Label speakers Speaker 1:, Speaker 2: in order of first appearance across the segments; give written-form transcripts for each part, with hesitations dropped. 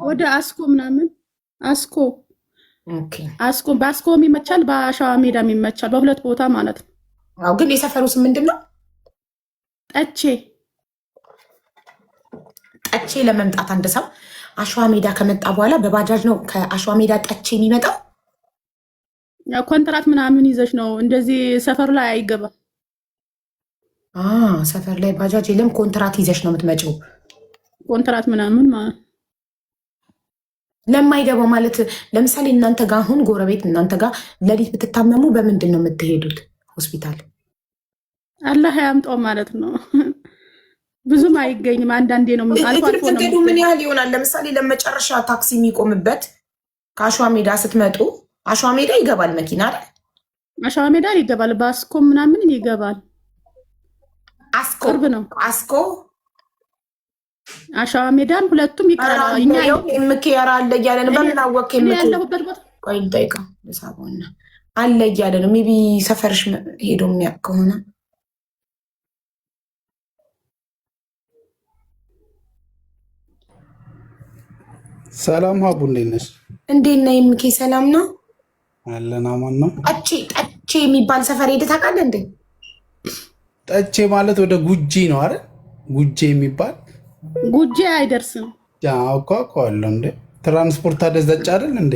Speaker 1: ወደ አስኮ ምናምን አስኮ
Speaker 2: ኦኬ።
Speaker 1: አስኮ በአስኮም ይመቻል፣ በአሸዋ ሜዳም ይመቻል። በሁለት ቦታ ማለት ነው።
Speaker 2: አዎ፣ ግን የሰፈሩ ስም ምንድን ነው?
Speaker 1: ጠቼ
Speaker 2: ጠቼ ለመምጣት አንድ ሰው አሸዋ ሜዳ ከመጣ በኋላ በባጃጅ ነው ከአሸዋ ሜዳ ጠቼ የሚመጣው?
Speaker 1: ኮንትራት ምናምን ይዘሽ ነው እንደዚህ ሰፈሩ ላይ አይገባም።
Speaker 2: ሰፈር ላይ ባጃጅ የለም። ኮንትራት ይዘሽ ነው የምትመጪው?
Speaker 1: ኮንትራት ምናምን ማለት
Speaker 2: ለማይገባው ማለት ለምሳሌ እናንተ ጋር አሁን ጎረቤት እናንተ ጋር ሌሊት ብትታመሙ በምንድን ነው የምትሄዱት ሆስፒታል?
Speaker 1: አላህ ያምጣው ማለት ነው። ብዙም አይገኝም። አንዳንዴ ነው
Speaker 2: መንገዱ ምን ያህል ይሆናል? ለምሳሌ ለመጨረሻ ታክሲ የሚቆምበት ከአሸዋ ሜዳ ስትመጡ አሸዋ ሜዳ ይገባል መኪና አይደል?
Speaker 1: አሸዋ ሜዳ ይገባል፣ በአስኮ ምናምን ይገባል።
Speaker 2: አስኮ
Speaker 1: ቅርብ ነው።
Speaker 2: አስኮ
Speaker 1: አሸዋ ሜዳን ሁለቱም ይቀራል። እኛ
Speaker 2: ምክያራ አለ እያለ ነው። በምን አወቅ?
Speaker 1: ያለሁበት ቦታ
Speaker 2: ቆይ ልጠይቃ ሳቦና አለ እያለ ነው። ሜቢ ሰፈርሽ ሄዶ የሚያውቅ ከሆነ
Speaker 3: ሰላም ሀቡ፣ እንዴት ነሽ?
Speaker 2: እንዴት ነህ? የምኬ ሰላም ነው
Speaker 3: አለን። አማን ነው።
Speaker 2: ጠቼ የሚባል ሰፈር ሄደህ ታውቃለህ እንዴ?
Speaker 3: ጠቼ ማለት ወደ ጉጂ ነው አይደል? ጉጂ የሚባል
Speaker 1: ጉጂ አይደርስም።
Speaker 3: አውቀዋለሁ እንዴ። ትራንስፖርት አደዛጭ አይደል እንዴ?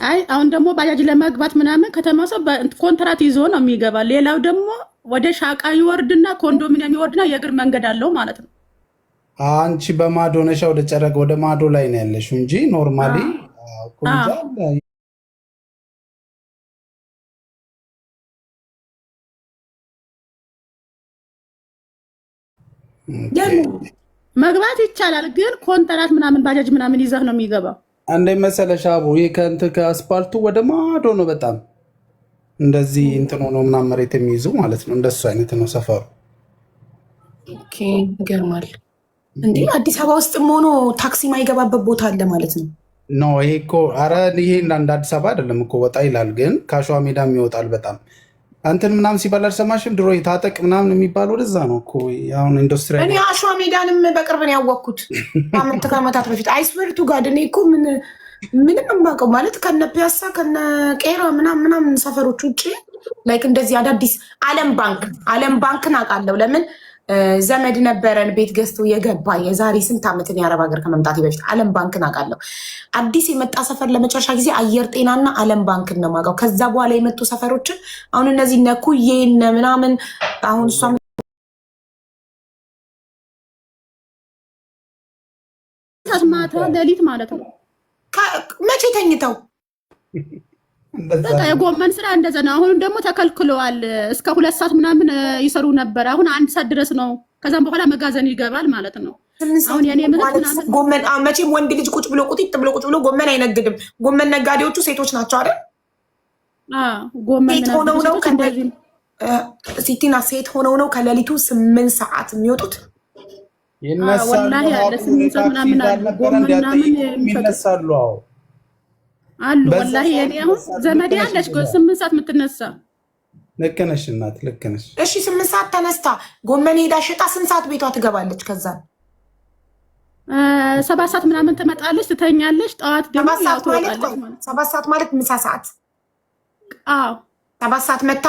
Speaker 1: አይ አሁን ደግሞ ባጃጅ ለመግባት ምናምን ከተማ ሰው ኮንትራት ይዞ ነው የሚገባ። ሌላው ደግሞ ወደ ሻቃ ይወርድና ኮንዶሚኒየም ይወርድና የእግር መንገድ አለው ማለት ነው።
Speaker 3: አንቺ በማዶ ነሻ፣ ወደ ጨረቅ ወደ ማዶ ላይ ነው ያለሽው እንጂ ኖርማሊ መግባት ይቻላል፣ ግን ኮንትራት ምናምን ባጃጅ ምናምን ይዘህ ነው የሚገባው። አንዴ መሰለሽ አቡ፣ ይሄ ከእንትን ከአስፓልቱ ወደ ማዶ ነው። በጣም እንደዚህ እንትን ሆኖ ምናምን መሬት የሚይዙ ማለት ነው። እንደሱ አይነት ነው ሰፈሩ።
Speaker 2: ይገርማል። እንዴ አዲስ አበባ ውስጥም ሆኖ ታክሲ ማይገባበት ቦታ አለ ማለት ነው?
Speaker 3: ኖ ይሄ እኮ ኧረ ይሄ እንደ አዲስ አበባ አይደለም እኮ ወጣ ይላል። ግን ከአሸዋ ሜዳም ይወጣል። በጣም አንተን ምናምን ሲባል አልሰማሽም? ድሮ ታጠቅ ምናምን የሚባል ወደዛ ነው እኮ አሁን ኢንዱስትሪ።
Speaker 2: እኔ አሸዋ ሜዳንም በቅርብ ነው ያወቅኩት ከዓመታት በፊት። አይስበርቱ ጋር እኔ እኮ ምንም የማውቀው ማለት ከነ ፒያሳ ከነ ቄራ ምናምን ሰፈሮች ውጭ ላይክ እንደዚህ አዳዲስ አለም ባንክን አውቃለሁ። ለምን ዘመድ ነበረን ቤት ገዝቶ የገባ የዛሬ ስንት ዓመትን የአረብ ሀገር ከመምጣቴ በፊት አለም ባንክን አውቃለሁ። አዲስ የመጣ ሰፈር ለመጨረሻ ጊዜ አየር ጤናና አለም ባንክን ነው የማውቀው። ከዛ በኋላ የመጡ ሰፈሮችን አሁን እነዚህ ነኩዬ ምናምን አሁን እሷ
Speaker 1: ማታ ሌሊት ማለት ነው።
Speaker 2: መቼ ተኝተው
Speaker 1: በቃ የጎመን ስራ እንደዛ ነው። አሁን ደግሞ ተከልክለዋል። እስከ 2 ሰዓት ምናምን ይሰሩ ነበር። አሁን 1 ሰዓት ድረስ ነው። ከዛም በኋላ መጋዘን ይገባል ማለት ነው። አሁን የኔ
Speaker 2: ጎመን መቼም ወንድ ልጅ ቁጭ ብሎ ጎመን አይነግድም። ጎመን ነጋዴዎቹ ሴቶች ናቸው አይደል?
Speaker 1: ጎመን
Speaker 2: ሆነው ነው ሲቲና ሴት ሆነው ነው ከሌሊቱ 8 ሰዓት የሚወጡት።
Speaker 1: ወላሂ ያለ 8 ሰዓት ምናምን ጎመን ምናምን
Speaker 3: ይነሳሉ።
Speaker 1: አሉ ወላሂ የኔ አሁን ዘመዴ አለች 8 ሰዓት የምትነሳ።
Speaker 3: ልክ ነሽ እናት፣ ልክ ነሽ።
Speaker 2: እሺ 8 ሰዓት ተነስታ ጎመን ሄዳ ሽጣ ስንት ሰዓት ቤቷ ትገባለች? ከዛ
Speaker 1: 7 ሰዓት ምናምን ትመጣለች፣ ትተኛለች። ጠዋት ደግሞ ትወጣለች።
Speaker 2: 7 ሰዓት ማለት ምሳ ሰዓት።
Speaker 1: አዎ
Speaker 2: 7 ሰዓት መታ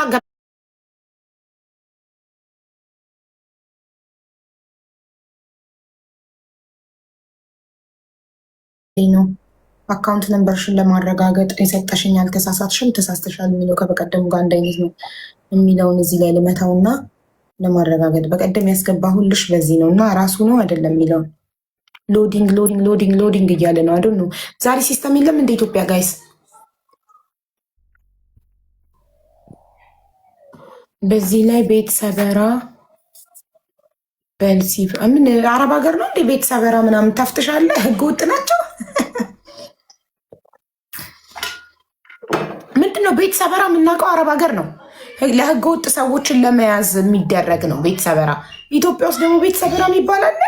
Speaker 2: ነው አካውንት ነምበርሽን ለማረጋገጥ የሰጠሽኝ አልተሳሳትሽም፣ ተሳስተሻል የሚለው ከበቀደሙ ጋር አንድ አይነት ነው የሚለውን እዚህ ላይ ልመታውና ለማረጋገጥ በቀደም ያስገባሁልሽ በዚህ ነው እና ራሱ ነው አይደለም የሚለውን ሎዲንግ እያለ ነው አይደል ነው። ዛሬ ሲስተም የለም እንደ ኢትዮጵያ ጋይስ። በዚህ ላይ ቤት ሰበራ በልሲ ምን አረብ ሀገር ነው እንደ ቤት ሰበራ ምናምን ታፍትሻለ። ህገ ወጥ ናቸው። ምንድነው ቤት ሰበራ? የምናውቀው አረብ ሀገር ነው። ለህገ ወጥ ሰዎችን ለመያዝ የሚደረግ ነው ቤት ሰበራ። ኢትዮጵያ ውስጥ ደግሞ ቤት ሰበራ የሚባል አለ።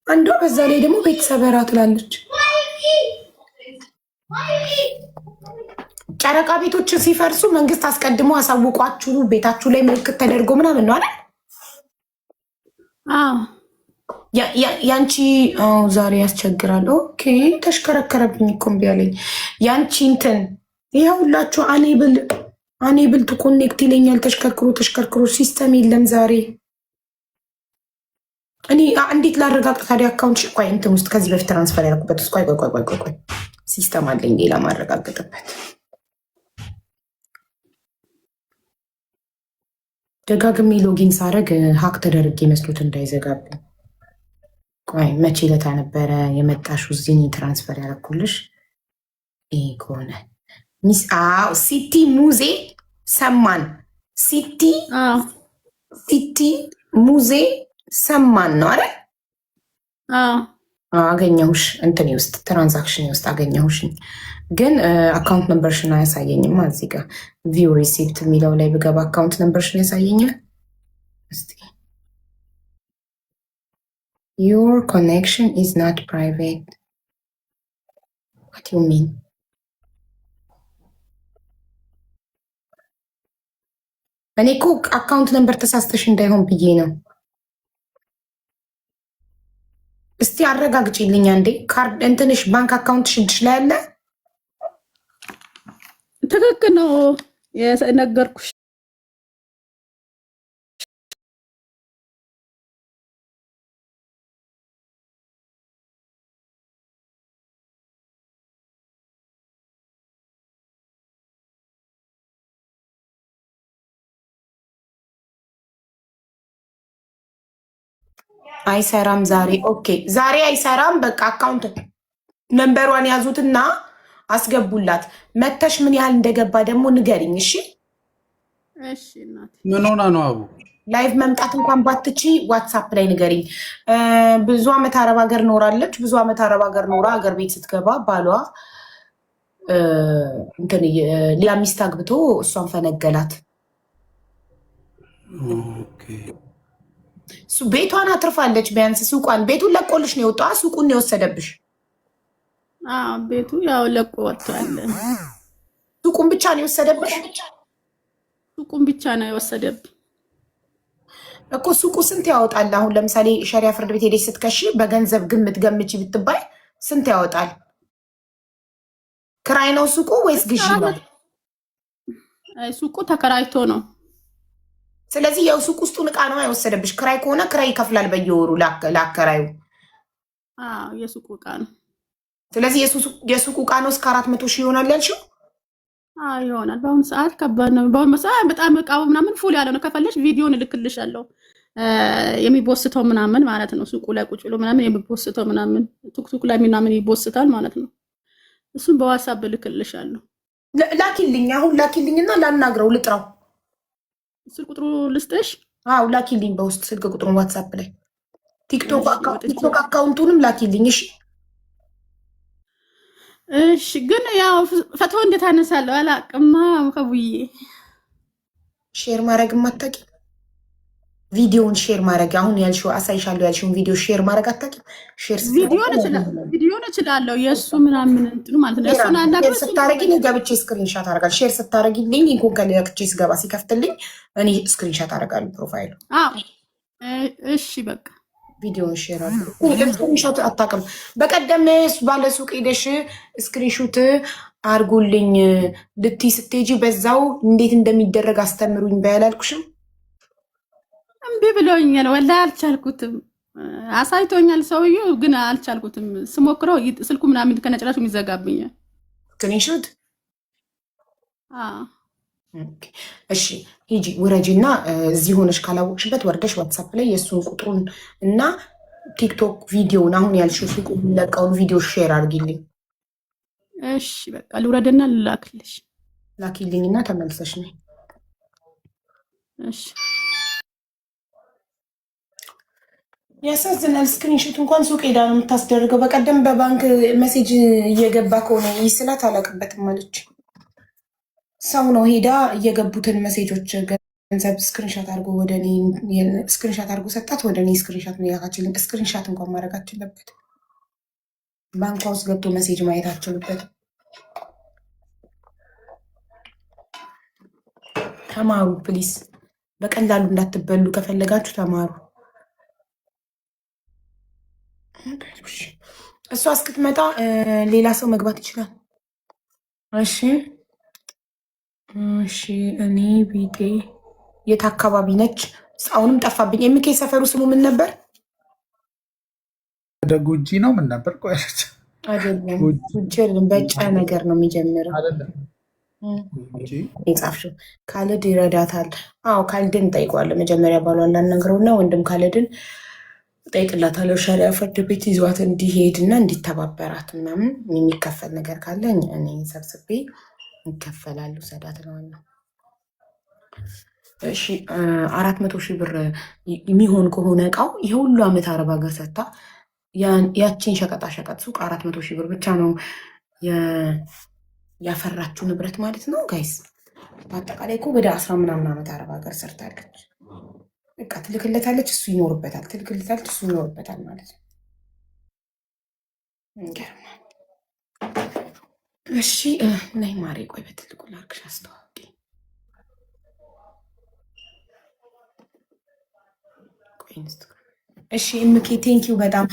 Speaker 2: አንዷ በዛ ላይ ደግሞ ቤት ሰበራ ትላለች። ጨረቃ ቤቶች ሲፈርሱ መንግስት አስቀድሞ አሳውቋችሁ ቤታችሁ ላይ ምልክት ተደርጎ ምናምን ነው አይደል? ያንቺ ዛሬ ያስቸግራል። ኦኬ ተሽከረከረብኝ እኮ እምቢ አለኝ። ያንቺ እንትን ይሄ ሁላችሁ አኔብል ቱ ኮኔክት ይለኛል። ተሽከርክሮ ሲስተም የለም ዛሬ። እኔ እንዴት ላረጋግጥ ታዲያ? አካውንት ቆይ እንትን ውስጥ ከዚህ በፊት ትራንስፈር ያደረኩበት ውስጥ ቆይ ሲስተም አለኝ ሌላ ማረጋግጥበት። ደጋግሜ ሎጊን ሳረግ ሀክ ተደርጌ መስሎት እንዳይዘጋብኝ። ቆይ መቼ ለታ ነበረ የመጣሽው? እዚህ ትራንስፈር ያደረኩልሽ ይሄ ከሆነ ሲቲ ሙዜ ሰማን ሲቲ ሙዜ ሰማን ነው አይደል? አገኘሁሽ። እንትኔ ውስጥ ትራንዛክሽን ውስጥ አገኘሁሽ፣ ግን አካውንት ነምበርሽን አያሳየኝም። እዚህ ጋር ቪው ሪሲፕት የሚለው ላይ ብገባ አካውንት ነምበርሽን ያሳየኛል። እስቲ your connection is not private. What do you mean? እኔ እኮ አካውንት ነምበር ተሳስተሽ እንዳይሆን ብዬ ነው። እስቲ አረጋግጪልኝ አንዴ። ካርድ እንትንሽ ባንክ አካውንትሽ እጅሽ ላይ አለ?
Speaker 1: ትክክል ነው የነገርኩሽ።
Speaker 2: አይሰራም ዛሬ። ኦኬ ዛሬ አይሰራም። በቃ አካውንት ነምበሯን ያዙትና አስገቡላት። መተሽ ምን ያህል እንደገባ ደግሞ ንገሪኝ። እሺ
Speaker 1: እሺ እናቴ።
Speaker 3: ምን ሆና ነው አቡ?
Speaker 2: ላይቭ መምጣት እንኳን ባትቺ ዋትሳፕ ላይ ንገሪኝ። ብዙ አመት አረብ ሀገር ኖራለች። ብዙ አመት አረብ ሀገር ኖራ ሀገር ቤት ስትገባ ባሏ እንትን ሊያ ሚስት አግብቶ እሷን ፈነገላት። ቤቷን አትርፋለች። ቢያንስ ሱቋን ቤቱን ለቆልሽ ነው የወጣ። ሱቁን የወሰደብሽ
Speaker 1: ቤቱ ያው ለቆ ወጥቷል።
Speaker 2: ሱቁን ብቻ ነው የወሰደብሽ?
Speaker 1: ሱቁን ብቻ ነው የወሰደብኝ
Speaker 2: እኮ። ሱቁ ስንት ያወጣል? አሁን ለምሳሌ ሸሪያ ፍርድ ቤት ሄደሽ ስትከሺ በገንዘብ ግምት ገምቺ ብትባይ ስንት ያወጣል? ክራይ ነው ሱቁ ወይስ ግዢ ነው?
Speaker 1: ሱቁ ተከራይቶ ነው።
Speaker 2: ስለዚህ ያው ሱቅ ውስጡን ዕቃ ነው የወሰደብሽ። ክራይ ከሆነ ክራይ ይከፍላል በየወሩ ለአከራዩ።
Speaker 1: የሱቁ ዕቃ ነው።
Speaker 2: ስለዚህ የሱቁ ዕቃ ነው እስከ 400 ሺህ ይሆናል ያልሽው?
Speaker 1: ይሆናል። በአሁኑ ሰዓት ከባድ ነው። በአሁኑ ሰዓት በጣም ዕቃው ምናምን ፉል ያለ ነው። ከፈለሽ ቪዲዮን እልክልሻለሁ የሚቦስተው ምናምን ማለት ነው። ሱቁ ላይ ቁጭ ብሎ ምናምን የሚቦስተው ምናምን ቱክቱክ ላይ ምናምን ይቦስታል ማለት ነው። እሱን በዋትስአፕ እልክልሻለሁ።
Speaker 2: ላኪልኝ፣ አሁን ላኪልኝና ላናግረው፣ ልጥራው።
Speaker 1: ስልክ ቁጥሩ ልስጥሽ?
Speaker 2: ላኪልኝ በውስጥ ስልክ ቁጥሩን ዋትስአፕ ላይ። ቲክቶክ አካውንቱንም ላኪልኝ። እሺ
Speaker 1: እሺ። ግን ያው ፈቶ እንዴት አነሳለሁ አላቅማ። ከቡዬ
Speaker 2: ሼር ማድረግ ማታቂ ቪዲዮውን ሼር ማድረግ አሁን ያልሽው አሳይሻለሁ ያልሽውን ቪዲዮ ሼር ማድረግ አታውቂም? ሼር
Speaker 1: ቪዲዮን እችላለሁ የእሱ ምናምን እንትኑ ማለት ነው። እሱን አናግረው
Speaker 2: ስታረጊ ገብቼ ስክሪንሻት አደርጋለሁ። ሼር ስታረጊልኝ ኢንኮን ከለክቼ ስገባ ሲከፍትልኝ እኔ ስክሪንሻት አደርጋለሁ ፕሮፋይሉ።
Speaker 1: እሺ በቃ
Speaker 2: ቪዲዮን ሼር አድርጉ። ስክሪንሻት አታውቅም? በቀደም ባለ ሱቅ ሄደሽ ስክሪንሾት አድርጉልኝ ልትይ ስትሄጂ በዛው እንዴት እንደሚደረግ አስተምሩኝ ባያላልኩሽም?
Speaker 1: እምቢ ብሎኛል። ወላሂ አልቻልኩትም። አሳይቶኛል ሰውዬው ግን አልቻልኩትም። ስሞክረው ስልኩ ምናምን ከነጭራሹ ይዘጋብኛል።
Speaker 2: ስክሪንሾት እሺ ሂጂ ውረጂና እዚህ ሆነሽ ካላወቅሽበት ወርደሽ ዋትሳፕ ላይ የእሱን ቁጥሩን እና ቲክቶክ ቪዲዮውን አሁን ያልሽው ሱቁ የሚለቀውን ቪዲዮ ሼር አድርጊልኝ።
Speaker 1: እሺ በቃ ልውረድና ልላክልሽ።
Speaker 2: ላኪልኝና ተመልሰሽ ነይ።
Speaker 1: እሺ
Speaker 2: ያሳዝናል። ስክሪንሾት እንኳን ሱቅ ሄዳ ነው የምታስደርገው። በቀደም በባንክ ሜሴጅ እየገባ ከሆነ ይስላት አላውቅበትም አለች። ሰው ነው ሄዳ እየገቡትን ሜሴጆች ገንዘብ ስክሪንሻት አድርጎ ወደ እኔ ስክሪንሻት አድርጎ ሰጣት። ወደ እኔ ስክሪንሻት ነው ያካችልኝ። ስክሪንሻት እንኳን ማድረግ አችልበት። ባንኳ ውስጥ ገብቶ ሜሴጅ ማየት አችልበት። ተማሩ ፕሊስ። በቀላሉ እንዳትበሉ ከፈለጋችሁ ተማሩ። እሷ እስክትመጣ ሌላ ሰው መግባት ይችላል። እሺ እሺ። እኔ ቤቴ የት አካባቢ ነች? አሁንም ጠፋብኝ። ኤምኬ ሰፈሩ ስሙ ምን ነበር?
Speaker 3: ወደ ጉጂ ነው ምን ነበር? ቆያለች
Speaker 2: አይደለም፣ ጉጂ በጨ ነገር ነው የሚጀምረው የጻፍሽው። ካልድ ይረዳታል። አዎ ካልድን እንጠይቀዋለን። መጀመሪያ ባሏን ላናግረውና ወንድም ካልድን ጠይቅላታለሁ። ሸሪያ ፍርድ ቤት ይዟት እንዲሄድና እንዲተባበራት ምናምን የሚከፈል ነገር ካለ እኔ ሰብስቤ ይከፈላሉ። ሰዳት ነው። እሺ 400,000 ብር የሚሆን ከሆነ እቃው ይሄ ሁሉ ዓመት አረብ ሀገር ሰታ ያቺን ሸቀጣ ሸቀጥ ሱቅ 400,000 ብር ብቻ ነው ያፈራችው ንብረት ማለት ነው ጋይስ። በአጠቃላይ እኮ ወደ 10 ምናምን ዓመት አረብ ሀገር ሰርታለች። በቃ ትልክለታለች፣ እሱ ይኖርበታል። ትልክለታለች፣ እሱ ይኖርበታል ማለት ነው። እሺ ነይ ማሬ፣ ቆይ በትልቁ ላድርግሽ አስተዋውቂ። እሺ እምኬ ቴንኪው በጣም